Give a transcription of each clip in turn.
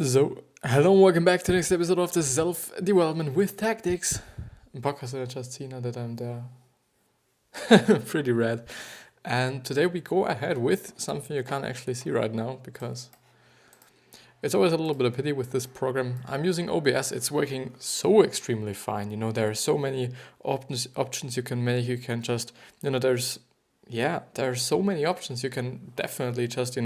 Hello and welcome back to the next episode of the Self-Development with Tactics podcast that I just see now that I'm there. Pretty rad. And today we go ahead with something you can't actually see right now because it's always a little bit of pity with this program. I'm using OBS. It's working so extremely fine. There are so many options you can make. You can just, there are so many options you can definitely just,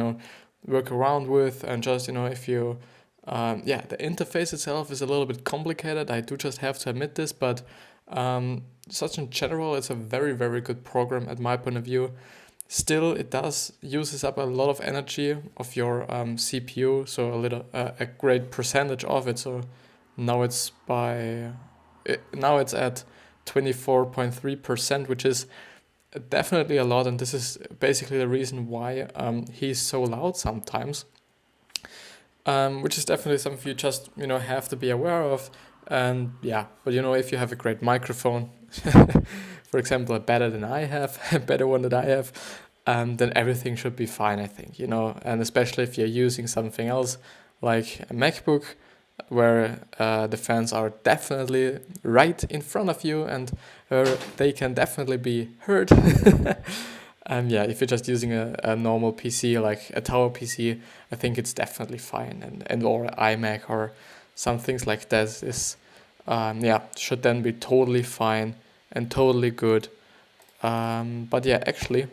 work around with and just, if you the interface itself is a little bit complicated. I do just have to admit this, but such in general, it's a very, very good program at my point of view. Still, it uses up a lot of energy of your CPU, so a great percentage of it. So now it's at 24.3%, which is definitely a lot, and this is basically the reason why he's so loud sometimes. Which is definitely something you just have to be aware of. And but if you have a great microphone, for example, a better one that I have, then everything should be fine, I think. And especially if you're using something else like a MacBook, where the fans are definitely right in front of you and they can definitely be heard. If you're just using a normal PC, like a tower PC, I think it's definitely fine. And or iMac or some things like that should then be totally fine and totally good. Actually,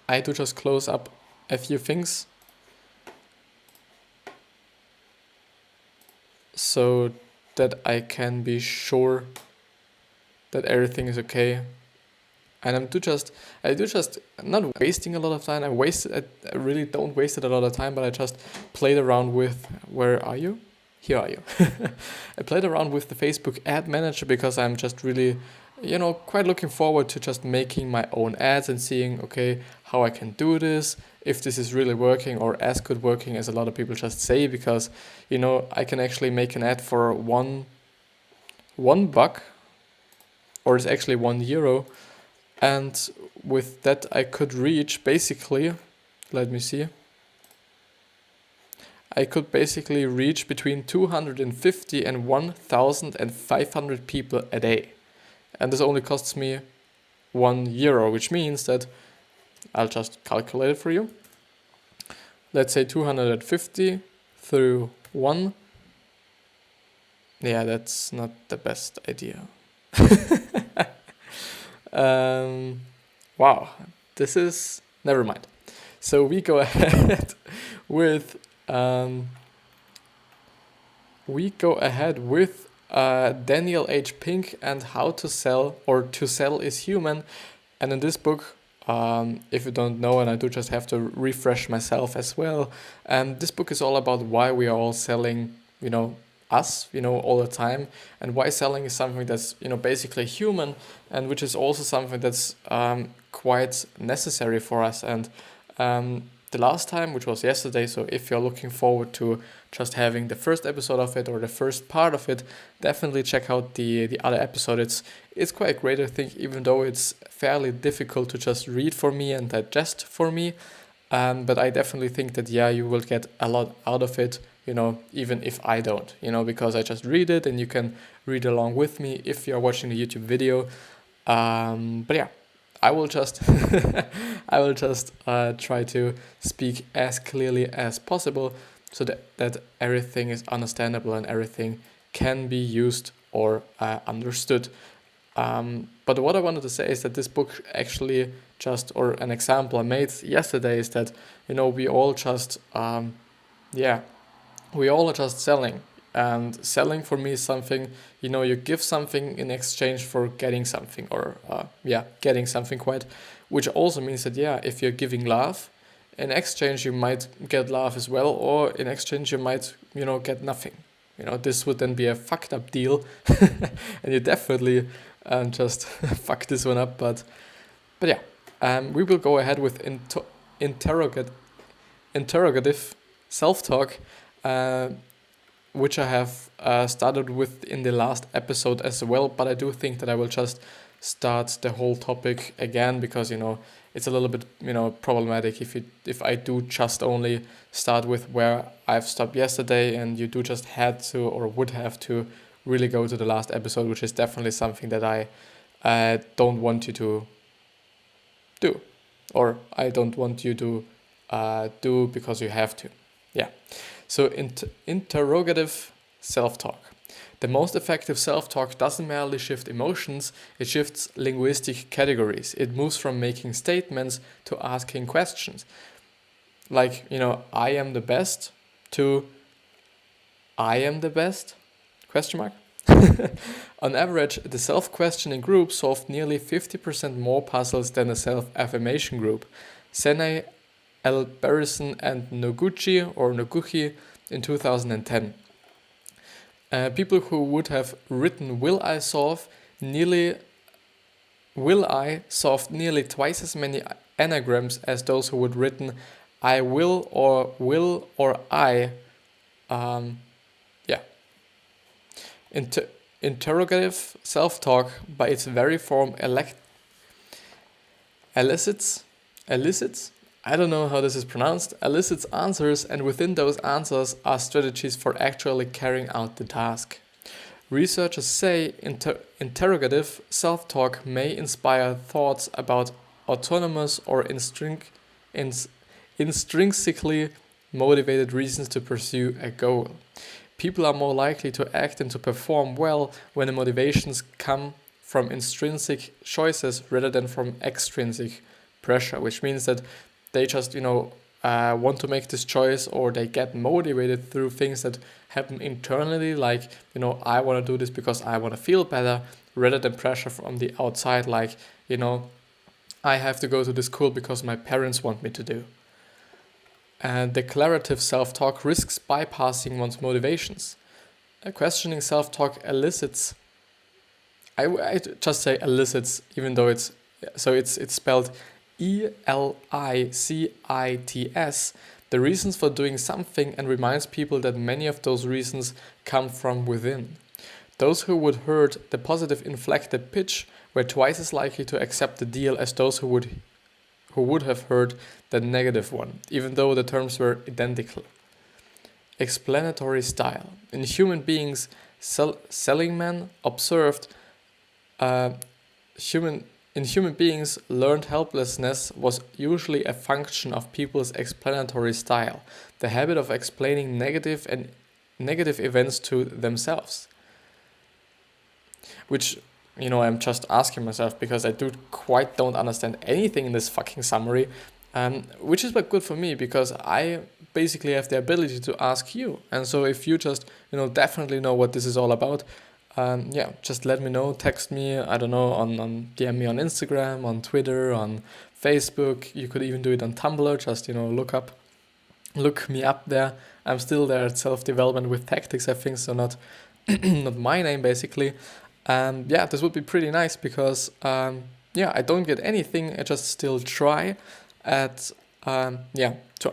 I do just close up a few things so that I can be sure that everything is okay. And I do just not wasting a lot of time. I really don't waste it a lot of time, but I just played around with, where are you? Here are you. I played around with the Facebook ad manager because I'm just really, quite looking forward to just making my own ads and seeing, okay, how I can do this, if this is really working or as good working as a lot of people just say, because, I can actually make an ad for one buck, or it's actually €1. And with that, I could reach basically, let me see. I could basically reach between 250 and 1,500 people a day. And this only costs me €1, which means that I'll just calculate it for you. Let's say 250 through 1. Yeah, that's not the best idea. Wow, this is, never mind. So we go ahead with Daniel H. Pink and How to Sell, or To Sell is Human. And in this book, if you don't know, and I do just have to refresh myself as well, this book is all about why we are all selling, us, all the time, and why selling is something that's, basically human, and which is also something that's quite necessary for us. And the last time, which was yesterday, so if you're looking forward to just having the first episode of it or the first part of it, definitely check out the other episode. It's quite great, I think, even though it's fairly difficult to just read for me and digest for me. But I definitely think that, you will get a lot out of it, even if I don't, because I just read it and you can read along with me if you're watching the YouTube video. I will just try to speak as clearly as possible so that everything is understandable and everything can be used or understood. But what I wanted to say is that this book actually or an example I made yesterday is that, we all just, we all are just selling. And selling for me is something, you give something in exchange for getting something, or getting something which also means that, if you're giving love, in exchange you might get love as well, or in exchange you might, get nothing. This would then be a fucked up deal, and you definitely just fuck this one up. But we will go ahead with interrogative self-talk, which I have started with in the last episode as well, but I do think that I will just start the whole topic again, because it's a little bit problematic if I do just only start with where I've stopped yesterday, and you do just had to or would have to really go to the last episode, which is definitely something that I don't want you to do, or I don't want you to do because you have to. Yeah. So interrogative self-talk. The most effective self-talk doesn't merely shift emotions, it shifts linguistic categories. It moves from making statements to asking questions. Like, I am the best to I am the best? Question mark? On average, the self-questioning group solved nearly 50% more puzzles than the self-affirmation group. Sene, L. Barrison and Noguchi in 2010. People who would have written will I solved nearly twice as many anagrams as those who would written I will or I. Interrogative self-talk, by its very form, elicits, I don't know how this is pronounced, elicits answers, and within those answers are strategies for actually carrying out the task. Researchers say interrogative self-talk may inspire thoughts about autonomous or intrinsically motivated reasons to pursue a goal. People are more likely to act and to perform well when the motivations come from intrinsic choices rather than from extrinsic pressure, which means that they just, want to make this choice, or they get motivated through things that happen internally, like, I want to do this because I want to feel better, rather than pressure from the outside, like, I have to go to this school because my parents want me to do. And declarative self-talk risks bypassing one's motivations. Questioning self-talk elicits, I just say elicits, even though it's spelled ELICITS, the reasons for doing something, and reminds people that many of those reasons come from within. Those who would heard the positive inflected pitch were twice as likely to accept the deal as those who would have heard the negative one, even though the terms were identical. Explanatory style. In human beings, Seligman observed in human beings, learned helplessness was usually a function of people's explanatory style, the habit of explaining negative events to themselves. Which, I'm just asking myself, because I don't understand anything in this fucking summary, which is but good for me, because I basically have the ability to ask you. And so if you just, definitely know what this is all about, just let me know, text me, I don't know, on DM me on Instagram, on Twitter, on Facebook. You could even do it on Tumblr, just, look me up there. I'm still there at Self-Development with Tactics, I think, so not not my name, basically. This would be pretty nice, because I don't get anything, I just still try to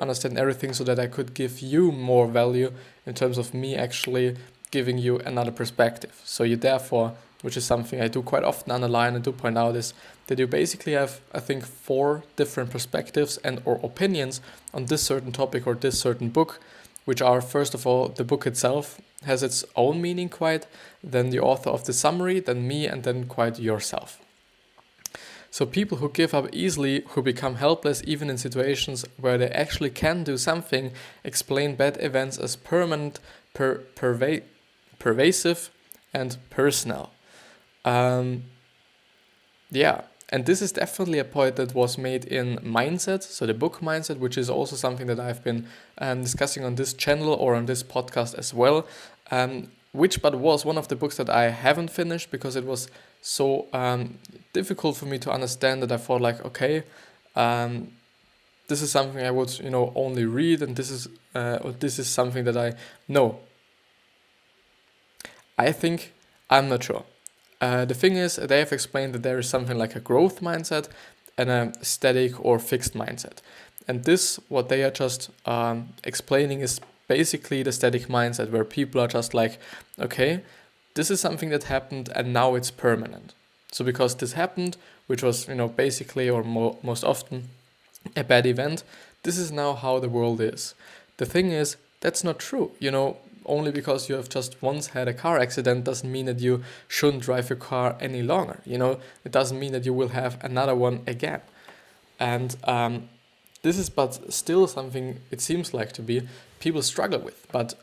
understand everything, so that I could give you more value in terms of me actually giving you another perspective. So you therefore, which is something I do quite often underline and do point out, is that you basically have, I think, 4 different perspectives and or opinions on this certain topic or this certain book, which are, first of all, the book itself has its own meaning quite, then the author of the summary, then me, and then quite yourself. So people who give up easily, who become helpless even in situations where they actually can do something, explain bad events as permanent, pervasive, and personal. And this is definitely a point that was made in Mindset, so the book Mindset, which is also something that I've been discussing on this channel or on this podcast as well, which was one of the books that I haven't finished, because it was so difficult for me to understand, that I thought, like, okay, this is something I would only read, and this is something that I know. I think, I'm not sure. The thing is, they have explained that there is something like a growth mindset and a static or fixed mindset. And this, what they are just explaining, is basically the static mindset, where people are just like, okay, this is something that happened and now it's permanent. So because this happened, which was, basically or most often a bad event, this is now how the world is. The thing is, that's not true. Only because you have just once had a car accident doesn't mean that you shouldn't drive your car any longer. It doesn't mean that you will have another one again. And this is but still something it seems like to be people struggle with. But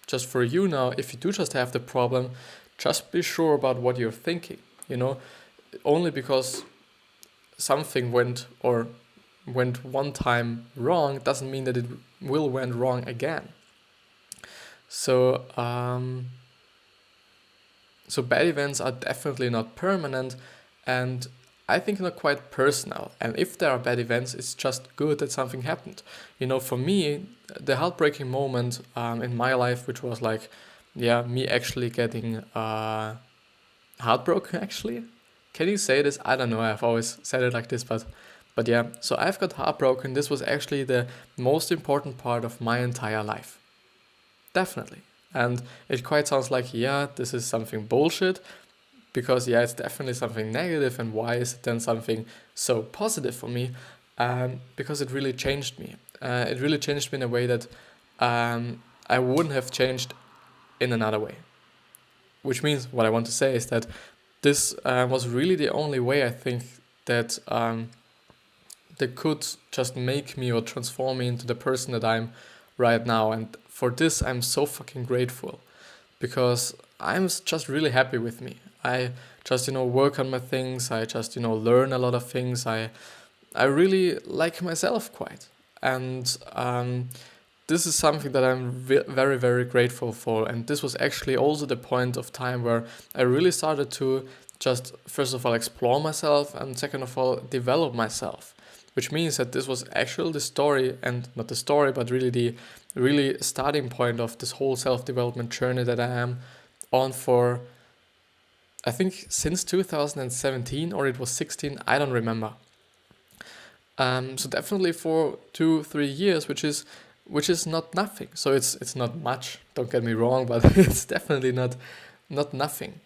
just for you now, if you do just have the problem, just be sure about what you're thinking. Only because something went one time wrong doesn't mean that it will went wrong again. So bad events are definitely not permanent, and I think not quite personal. And if there are bad events, it's just good that something happened. For me, the heartbreaking moment in my life, which was like, me actually getting heartbroken. Actually, can you say this? I don't know. I've always said it like this, but yeah. So I've got heartbroken. This was actually the most important part of my entire life. Definitely. And it quite sounds like, this is something bullshit, because it's definitely something negative. And why is it then something so positive for me? Because it really changed me. It really changed me in a way that I wouldn't have changed in another way. Which means what I want to say is that this was really the only way I think that that could just make me or transform me into the person that I'm right now. And for this, I'm so fucking grateful, because I'm just really happy with me. I just, work on my things. I just, learn a lot of things. I really like myself quite. And this is something that I'm very, very grateful for. And this was actually also the point of time where I really started to just, first of all, explore myself, and second of all, develop myself. Which means that this was actually the story, and not the story, but really the starting point of this whole self-development journey that I am on for, I think, since 2017, or it was 16, I don't remember. So definitely for 2-3 years, which is not nothing. So it's not much, don't get me wrong, but it's definitely not nothing.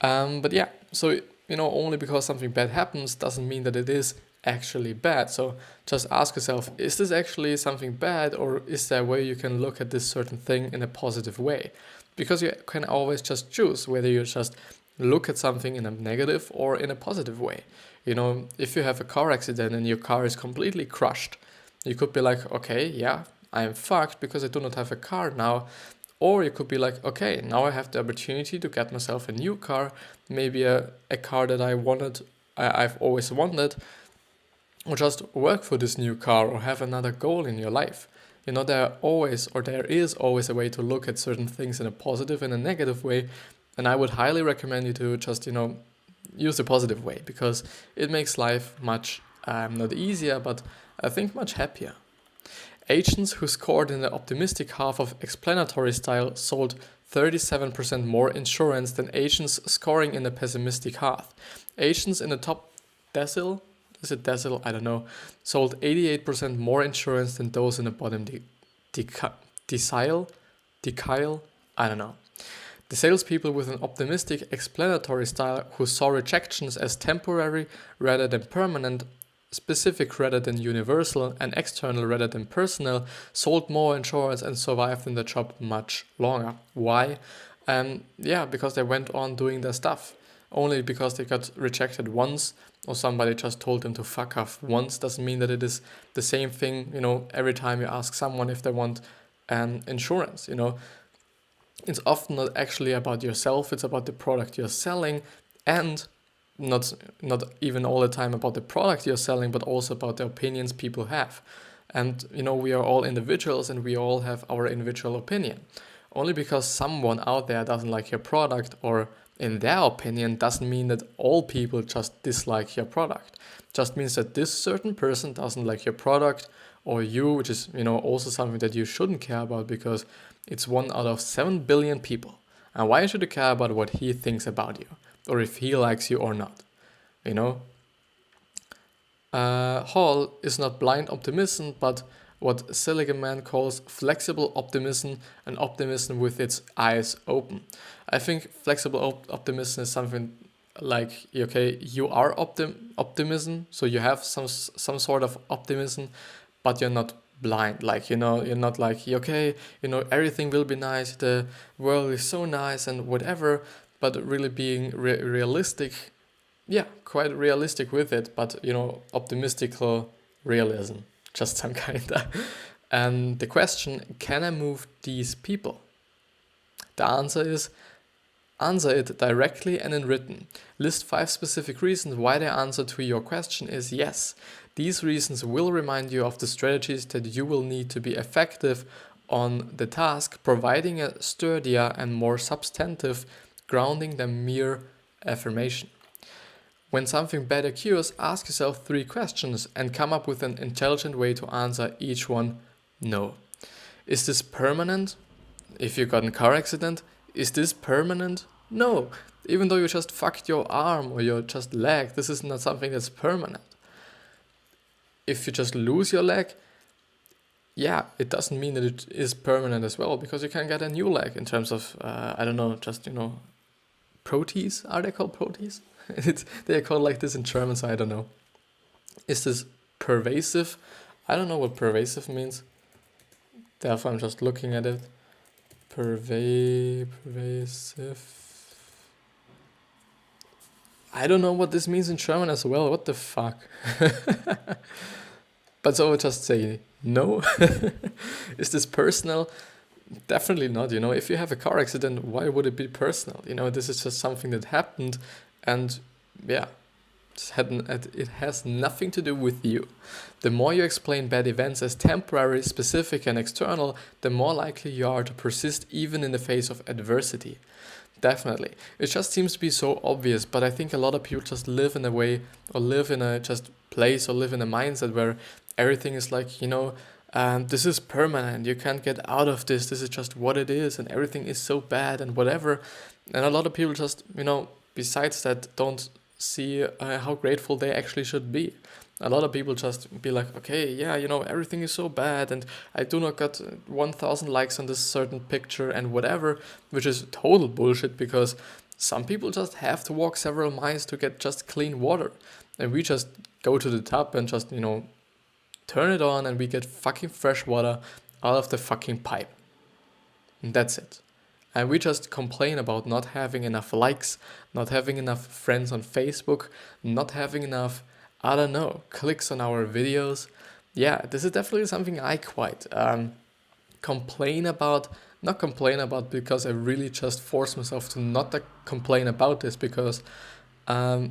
But yeah, so only because something bad happens doesn't mean that it is actually bad. So just ask yourself, is this actually something bad, or is there a way you can look at this certain thing in a positive way? Because you can always just choose whether you just look at something in a negative or in a positive way. If you have a car accident and your car is completely crushed, you could be like, okay, I am fucked because I do not have a car now. Or you could be like, okay, now I have the opportunity to get myself a new car, maybe a car that I've always wanted, or just work for this new car, or have another goal in your life. There is always a way to look at certain things in a positive and a negative way. And I would highly recommend you to just, use the positive way, because it makes life much, not easier, but I think much happier. Agents who scored in the optimistic half of explanatory style sold 37% more insurance than agents scoring in the pessimistic half. Agents in the top decile, is it decile? I don't know. Sold 88% more insurance than those in the bottom decile? I don't know. The salespeople with an optimistic explanatory style who saw rejections as temporary rather than permanent, specific rather than universal, and external rather than personal, sold more insurance and survived in the job much longer. Why? Because they went on doing their stuff. Only because they got rejected once, or somebody just told them to fuck off once, doesn't mean that it is the same thing, every time you ask someone if they want insurance, It's often not actually about yourself, it's about the product you're selling, and not even all the time about the product you're selling, but also about the opinions people have. And, we are all individuals, and we all have our individual opinion. Only because someone out there doesn't like your product, or in their opinion, doesn't mean that all people just dislike your product. Just means that this certain person doesn't like your product or you, which is, also something that you shouldn't care about, because it's 1 out of 7 billion people. And why should you care about what he thinks about you, or if he likes you or not? Hall is not blind optimism, but what Seligman calls flexible optimism, and optimism with its eyes open. I think flexible optimism is something like, okay, you are optimism, so you have some sort of optimism, but you're not blind. Like, you're not like, okay, everything will be nice, the world is so nice and whatever, but really being realistic, yeah, quite realistic with it, but optimistical realism, just some kind of. And the question, can I move these people? The answer is, answer it directly and in written. List 5 specific reasons why the answer to your question is yes. These reasons will remind you of the strategies that you will need to be effective on the task, providing a sturdier and more substantive grounding than mere affirmation. When something bad occurs, ask yourself 3 questions and come up with an intelligent way to answer each one. No. Is this permanent? If you got in a car accident, is this permanent? No. Even though you just fucked your arm or your just leg, this is not something that's permanent. If you just lose your leg, yeah, it doesn't mean that it is permanent as well, because you can get a new leg in terms of, protees. Are they called protees? They are called like this in German, so I don't know. Is this pervasive? I don't know what pervasive means. Therefore, I'm just looking at it. Pervasive. I don't know what this means in German as well. What the fuck? But so I just say no. Is this personal? Definitely not. If you have a car accident, why would it be personal? This is just something that happened, and yeah, it has nothing to do with you. The more you explain bad events as temporary, specific, and external, the more likely you are to persist even in the face of adversity. Definitely. It just seems to be so obvious, but I think a lot of people just live in a way, or live in a just place, or live in a mindset where everything is like, this is permanent, you can't get out of this is just what it is, and everything is so bad and whatever. And a lot of people just, besides that, don't see how grateful they actually should be. A lot of people just be like, okay, yeah, everything is so bad, and I do not got 1,000 likes on this certain picture and whatever, which is total bullshit, because some people just have to walk several miles to get just clean water, and we just go to the tap and just, turn it on, and we get fucking fresh water out of the fucking pipe. And that's it. And we just complain about not having enough likes, not having enough friends on Facebook, not having enough, clicks on our videos. Yeah, this is definitely something I quite complain about. Not complain about, because I really just force myself to not complain about this, because I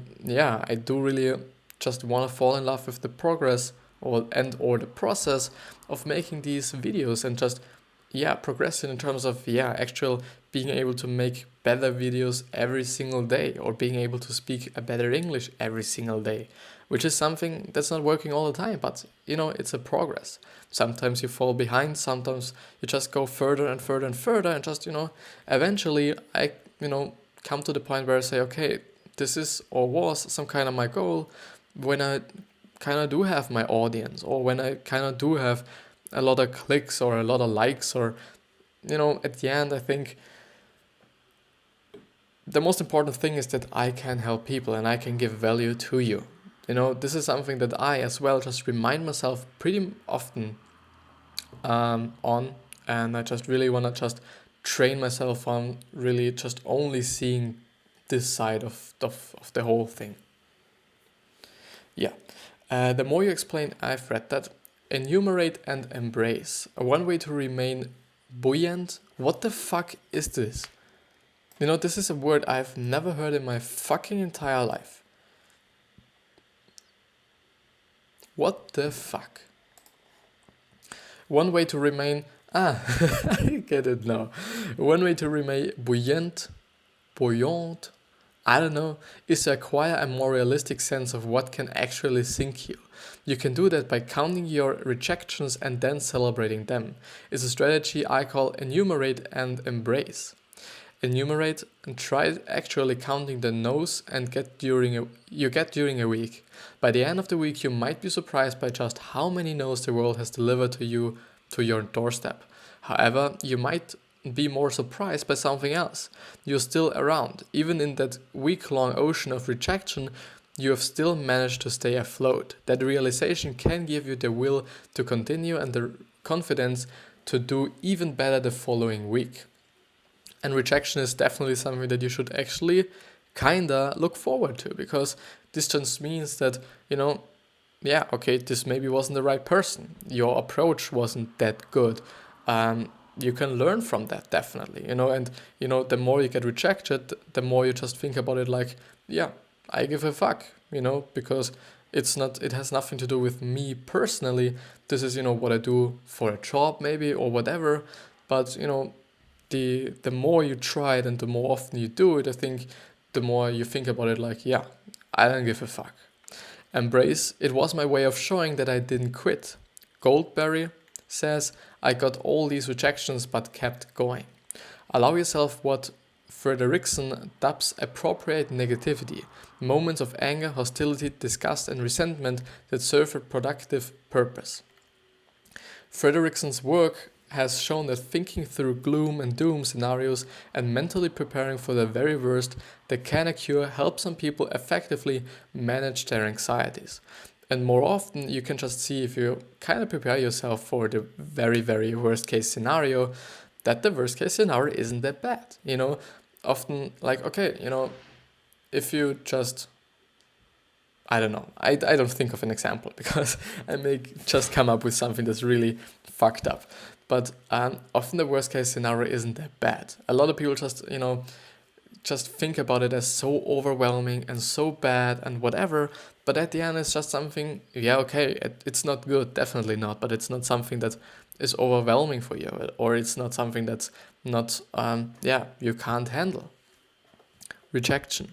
do really just want to fall in love with the progress or the process of making these videos, and just progressing in terms of actual being able to make better videos every single day, or being able to speak a better English every single day, which is something that's not working all the time, but it's a progress. Sometimes you fall behind, sometimes you just go further and further and further, and just eventually I come to the point where I say, okay, this is or was some kind of my goal, when I kind of do have my audience, or when I kind of do have a lot of clicks or a lot of likes, or at the end I think the most important thing is that I can help people and I can give value to you. This is something that I as well just remind myself pretty often on, and I just really want to just train myself on really just only seeing this side of the whole thing. Yeah. The more you explain, I've read that. Enumerate and embrace. One way to remain buoyant. What the fuck is this? This is a word I've never heard in my fucking entire life. What the fuck? One way to remain... I get it now. One way to remain buoyant, I don't know, is to acquire a more realistic sense of what can actually sink you. You can do that by counting your rejections and then celebrating them. It's a strategy I call enumerate and embrace. Enumerate and try actually counting the no's and you get during a week. By the end of the week, you might be surprised by just how many no's the world has delivered to you to your doorstep. However, you might be more surprised by something else. You're still around. Even in that week-long ocean of rejection, you have still managed to stay afloat. That realization can give you the will to continue and the confidence to do even better the following week. And rejection is definitely something that you should actually kinda look forward to, because this just means that, yeah, okay, this maybe wasn't the right person. Your approach wasn't that good. You can learn from that, definitely, and the more you get rejected, the more you just think about it like, yeah, I give a fuck, because it has nothing to do with me personally. This is, what I do for a job maybe or whatever. But, the more you try it and the more often you do it, I think the more you think about it like, yeah, I don't give a fuck. Embrace, it was my way of showing that I didn't quit. Goldberry says, I got all these rejections but kept going. Allow yourself what Frederickson dubs appropriate negativity, moments of anger, hostility, disgust, and resentment that serve a productive purpose. Frederickson's work has shown that thinking through gloom and doom scenarios and mentally preparing for the very worst that can occur helps some people effectively manage their anxieties. And more often, you can just see, if you kind of prepare yourself for the very, very worst case scenario, that the worst case scenario isn't that bad. Often, like, okay, if you just, I don't know, I don't think of an example because I may just come up with something that's really fucked up. But often the worst case scenario isn't that bad. A lot of people just think about it as so overwhelming and so bad and whatever. But at the end, it's just something, yeah, okay, it's not good, definitely not. But it's not something that is overwhelming for you, or it's not something that's not, you can't handle. Rejection.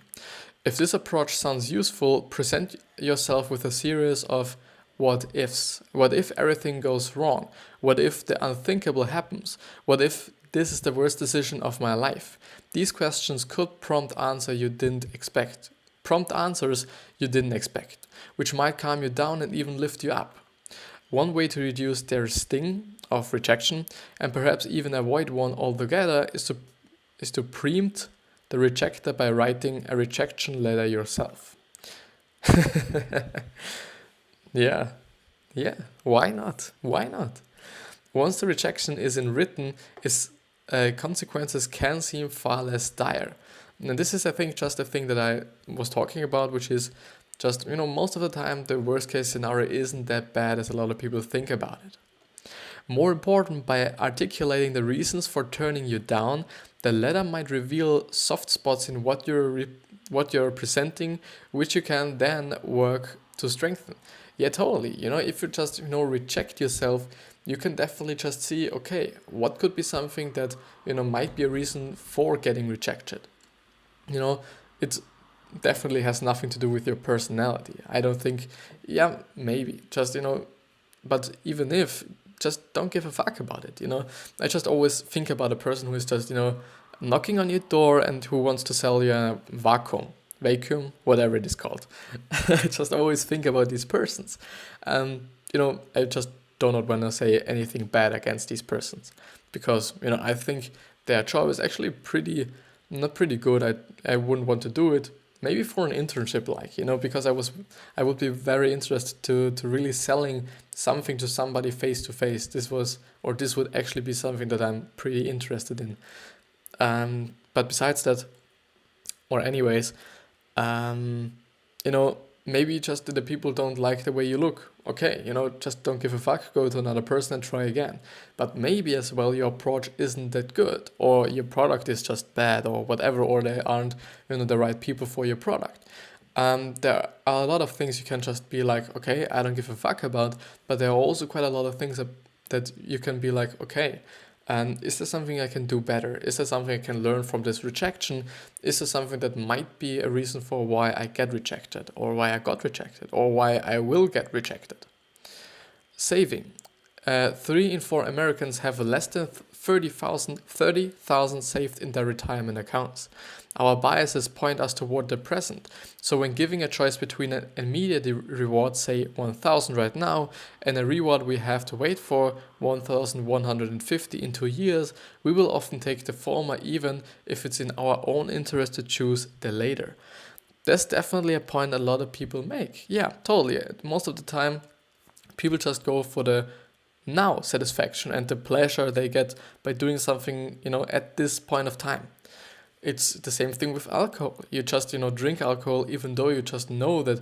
If this approach sounds useful, present yourself with a series of what ifs. What if everything goes wrong? What if the unthinkable happens? What if this is the worst decision of my life? These questions could prompt answers you didn't expect, which might calm you down and even lift you up. One way to reduce their sting of rejection, and perhaps even avoid one altogether, is to preempt the rejecter by writing a rejection letter yourself. Yeah, why not? Once the rejection is written, its consequences can seem far less dire. And this is, I think, just the thing that I was talking about, which is just, most of the time the worst case scenario isn't that bad as a lot of people think about it. More important, by articulating the reasons for turning you down, the letter might reveal soft spots in what you're presenting, which you can then work to strengthen. Yeah, totally. If you just, reject yourself, you can definitely just see, okay, what could be something that, might be a reason for getting rejected. It definitely has nothing to do with your personality. I don't think, yeah, maybe, just, but even if, just don't give a fuck about it, I just always think about a person who is just, knocking on your door and who wants to sell you a vacuum, whatever it is called. I just always think about these persons. I just do not want to say anything bad against these persons because, I think their job is actually not pretty good. I wouldn't want to do it. Maybe for an internship, because I would be very interested to really selling something to somebody face to face. This would actually be something that I'm pretty interested in. But besides that, or anyways, maybe just the people don't like the way you look. Okay, just don't give a fuck, go to another person and try again. But maybe as well your approach isn't that good, or your product is just bad, or whatever, or they aren't, the right people for your product. There are a lot of things you can just be like, okay, I don't give a fuck about, but there are also quite a lot of things that you can be like, okay, is there something I can do better? Is there something I can learn from this rejection? Is there something that might be a reason for why I get rejected, or why I got rejected, or why I will get rejected? Saving. 3 in 4 Americans have less than 30,000 saved in their retirement accounts. Our biases point us toward the present. So when giving a choice between an immediate reward, say 1,000 right now, and a reward we have to wait for 1,150 in 2 years, we will often take the former even if it's in our own interest to choose the later. That's definitely a point a lot of people make. Yeah, totally. Most of the time, people just go for the now satisfaction and the pleasure they get by doing something, at this point of time. It's the same thing with alcohol. You just, drink alcohol even though you just know that,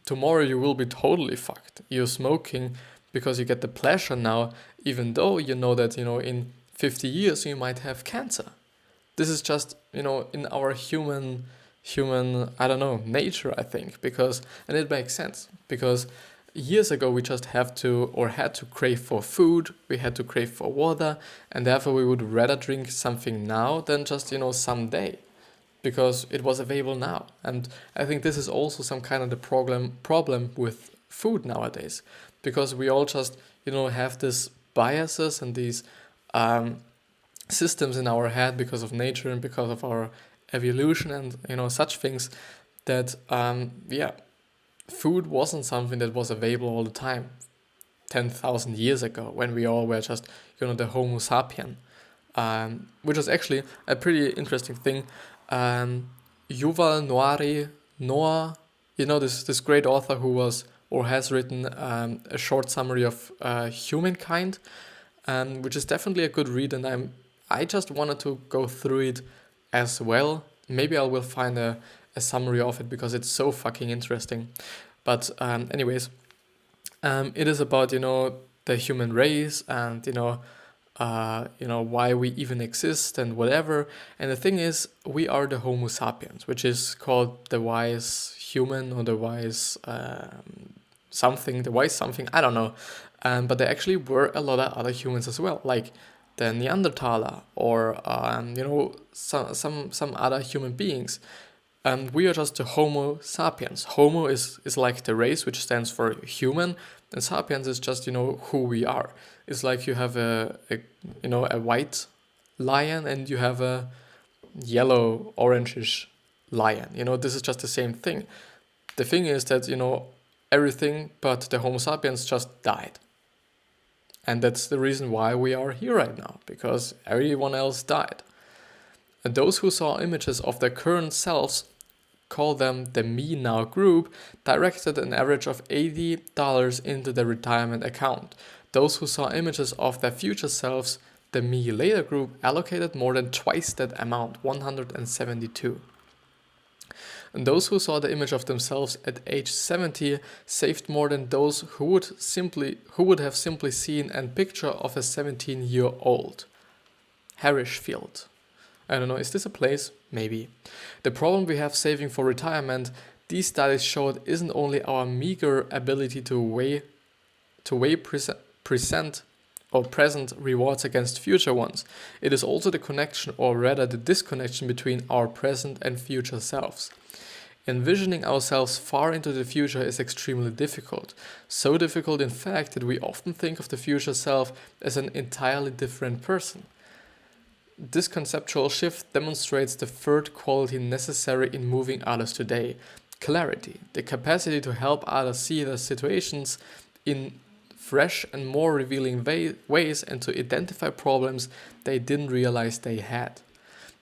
tomorrow you will be totally fucked. You're smoking because you get the pleasure now, even though you know that, in 50 years you might have cancer. This is just, in our human, I don't know, nature, I think, and it makes sense, because years ago we just had to crave for food, we had to crave for water, and therefore we would rather drink something now than just, someday, because it was available now. And I think this is also some kind of the problem with food nowadays, because we all just, have these biases and these systems in our head because of nature and because of our evolution and, such things that, food wasn't something that was available all the time 10,000 years ago, when we all were just, the Homo sapien, which was actually a pretty interesting thing. Yuval Noah, this great author who was or has written a short summary of humankind, which is definitely a good read, and I just wanted to go through it as well. Maybe I will find a summary of it because it's so fucking interesting. But anyways, it is about, the human race and, why we even exist and whatever. And the thing is, we are the Homo sapiens, which is called the wise human or the wise something, I don't know. But there actually were a lot of other humans as well, like the Neanderthaler or, some other human beings. And we are just the Homo sapiens. Homo is like the race, which stands for human, and sapiens is just, who we are. It's like you have a white lion and you have a yellow, orangish lion. This is just the same thing. The thing is that, everything but the Homo sapiens just died. And that's the reason why we are here right now, because everyone else died. And those who saw images of their current selves, call them the Me Now group, directed an average of $80 into their retirement account. Those who saw images of their future selves, the Me Later group, allocated more than twice that amount, 172. And those who saw the image of themselves at age 70 saved more than those who would have simply seen a picture of a 17-year-old. Harrisfield. I don't know, is this a place? Maybe. The problem we have saving for retirement, these studies showed, isn't only our meager ability to weigh present rewards against future ones. It is also the connection, or rather the disconnection, between our present and future selves. Envisioning ourselves far into the future is extremely difficult. So difficult, in fact, that we often think of the future self as an entirely different person. This conceptual shift demonstrates the third quality necessary in moving others today: clarity, the capacity to help others see their situations in fresh and more revealing ways and to identify problems they didn't realize they had.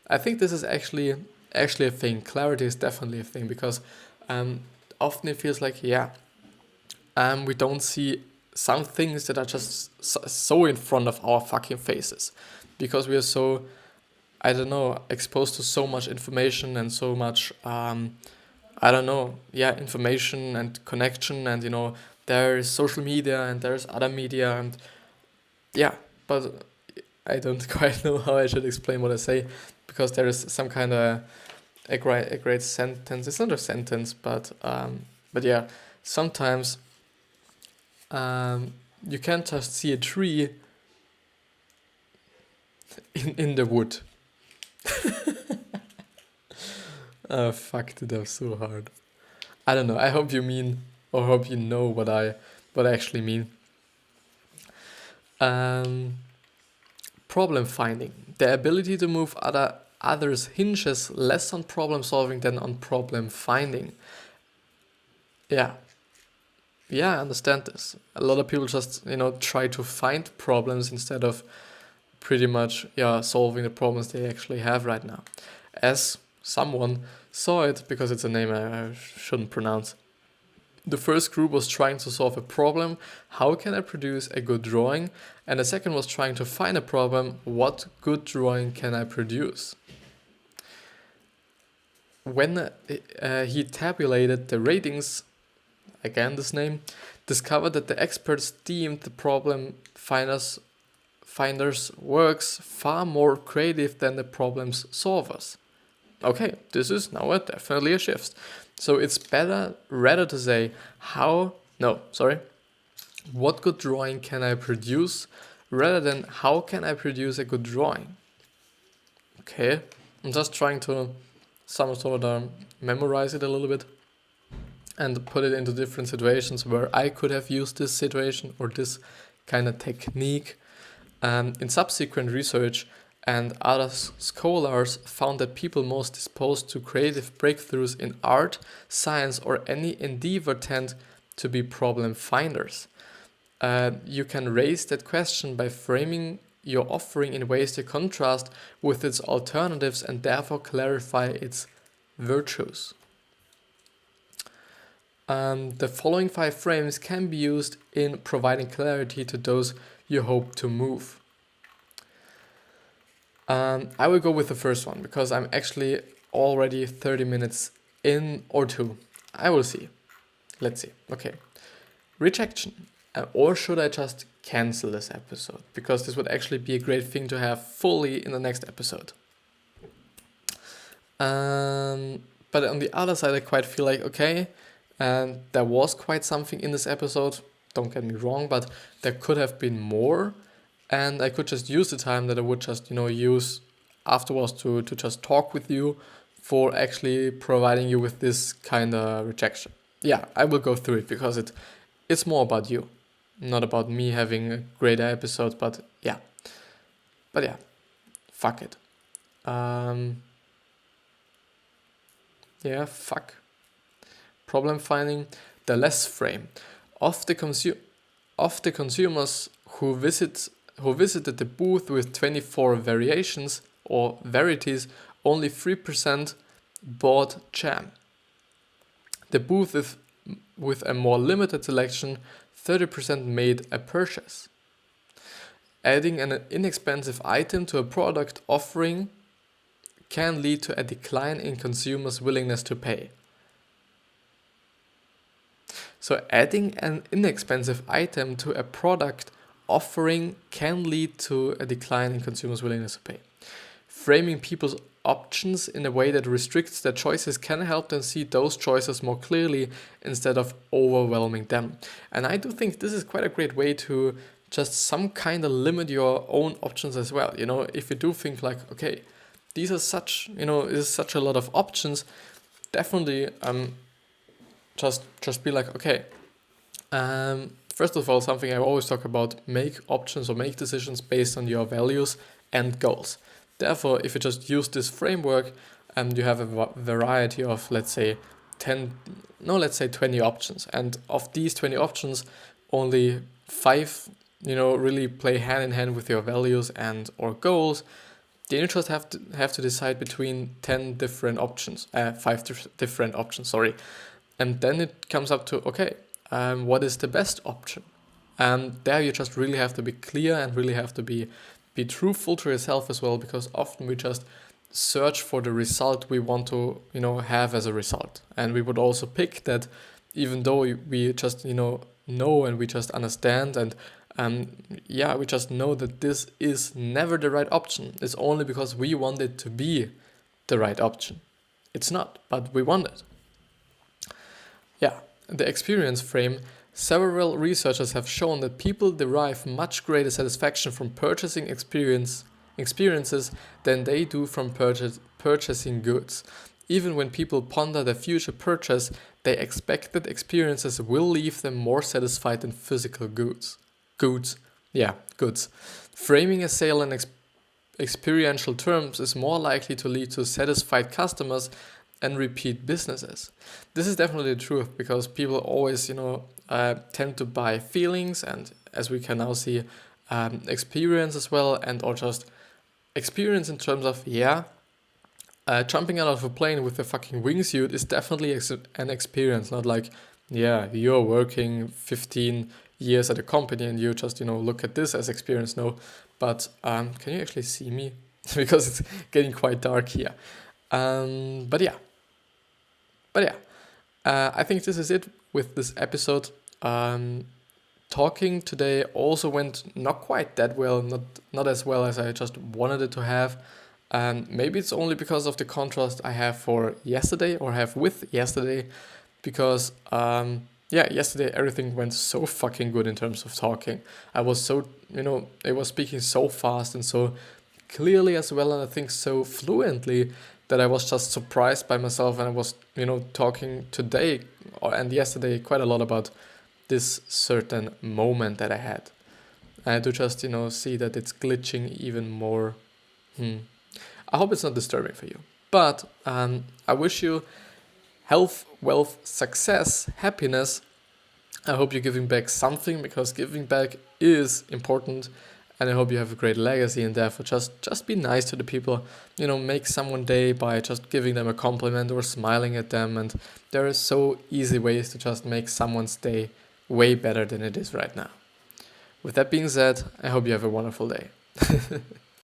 I think this is actually a thing. Clarity is definitely a thing, because often it feels like, we don't see some things that are just so in front of our fucking faces, because we are so, exposed to so much information and so much, information and connection, and, there is social media and there's other media, and but I don't quite know how I should explain what I say, because there is some kind of a great sentence. It's not a sentence, but sometimes you can't just see a tree in the wood. Oh, fuck, that was so hard. I don't know. I hope you mean, or hope you know what I actually mean. Um, Problem finding. The ability to move others hinges less on problem solving than on problem finding. Yeah, yeah, I understand this. A lot of people just, try to find problems instead of pretty much, solving the problems they actually have right now. As someone saw it, because it's a name I shouldn't pronounce. The first group was trying to solve a problem. How can I produce a good drawing? And the second was trying to find a problem. What good drawing can I produce? When he tabulated the ratings, again this name, discovered that the experts deemed the problem finders' works far more creative than the problem's solvers. Okay, this is now definitely a shift. So it's better rather to say what good drawing can I produce rather than how can I produce a good drawing. Okay, I'm just trying to memorize it a little bit and put it into different situations where I could have used this situation or this kind of technique. In subsequent research, and other scholars found that people most disposed to creative breakthroughs in art, science, or any endeavor tend to be problem finders. You can raise that question by framing your offering in ways to contrast with its alternatives and therefore clarify its virtues. The following 5 frames can be used in providing clarity to those you hope to move. I will go with the first one because I'm actually already 30 minutes in or 2. I will see. Let's see. Okay. Rejection. Or should I just cancel this episode? Because this would actually be a great thing to have fully in the next episode. But on the other side, I quite feel like, okay, there was quite something in this episode. Don't get me wrong, but there could have been more. And I could just use the time that I would just, use afterwards to just talk with you for actually providing you with this kind of rejection. Yeah, I will go through it because it's more about you, not about me having a great episode, but yeah. Fuck it. Fuck. Problem finding, the less frame. Of the consumers who visited the booth with 24 variations or varieties, only 3% bought jam. The booth with a more limited selection, 30% made a purchase. Adding an inexpensive item to a product offering can lead to a decline in consumers' willingness to pay. So adding an inexpensive item to a product offering can lead to a decline in consumers' willingness to pay. Framing people's options in a way that restricts their choices can help them see those choices more clearly instead of overwhelming them. And I do think this is quite a great way to just some kind of limit your own options as well. If you do think like, okay, these are such a lot of options, definitely just be like, okay, first of all, something I always talk about, make options or make decisions based on your values and goals. Therefore, if you just use this framework and you have a variety of, let's say 20 options, and of these 20 options, only 5, really play hand in hand with your values and or goals, then you just have to decide between 10 different options, 5 different options, sorry. And then it comes up to, okay, what is the best option? And there you just really have to be clear and really have to be truthful to yourself as well, because often we just search for the result we want to, have as a result. And we would also pick that even though we just, know and we just understand and we just know that this is never the right option. It's only because we want it to be the right option. It's not, but we want it. Yeah, the experience frame. Several researchers have shown that people derive much greater satisfaction from purchasing experiences than they do from purchasing goods. Even when people ponder their future purchase, they expect that experiences will leave them more satisfied than physical goods. Yeah, goods. Framing a sale in experiential terms is more likely to lead to satisfied customers and repeat businesses. This is definitely the truth because people always, tend to buy feelings and, as we can now see, experience as well, and or just experience in terms of, jumping out of a plane with a fucking wingsuit is definitely an experience, not like, you're working 15 years at a company and you just, look at this as experience. No, but can you actually see me? Because it's getting quite dark here. But yeah, I think this is it with this episode. Talking today also went not quite that well, not as well as I just wanted it to have. Maybe it's only because of the contrast I have for yesterday or have with yesterday, because yesterday everything went so fucking good in terms of talking. I was so, I was speaking so fast and so clearly as well, and I think so fluently that I was just surprised by myself, and I was, talking today and yesterday quite a lot about this certain moment that I had. I had to just, see that it's glitching even more. I hope it's not disturbing for you. But I wish you health, wealth, success, happiness. I hope you're giving back something, because giving back is important. And I hope you have a great legacy, and therefore just be nice to the people. Make someone day by just giving them a compliment or smiling at them. And there are so easy ways to just make someone's day way better than it is right now. With that being said, I hope you have a wonderful day.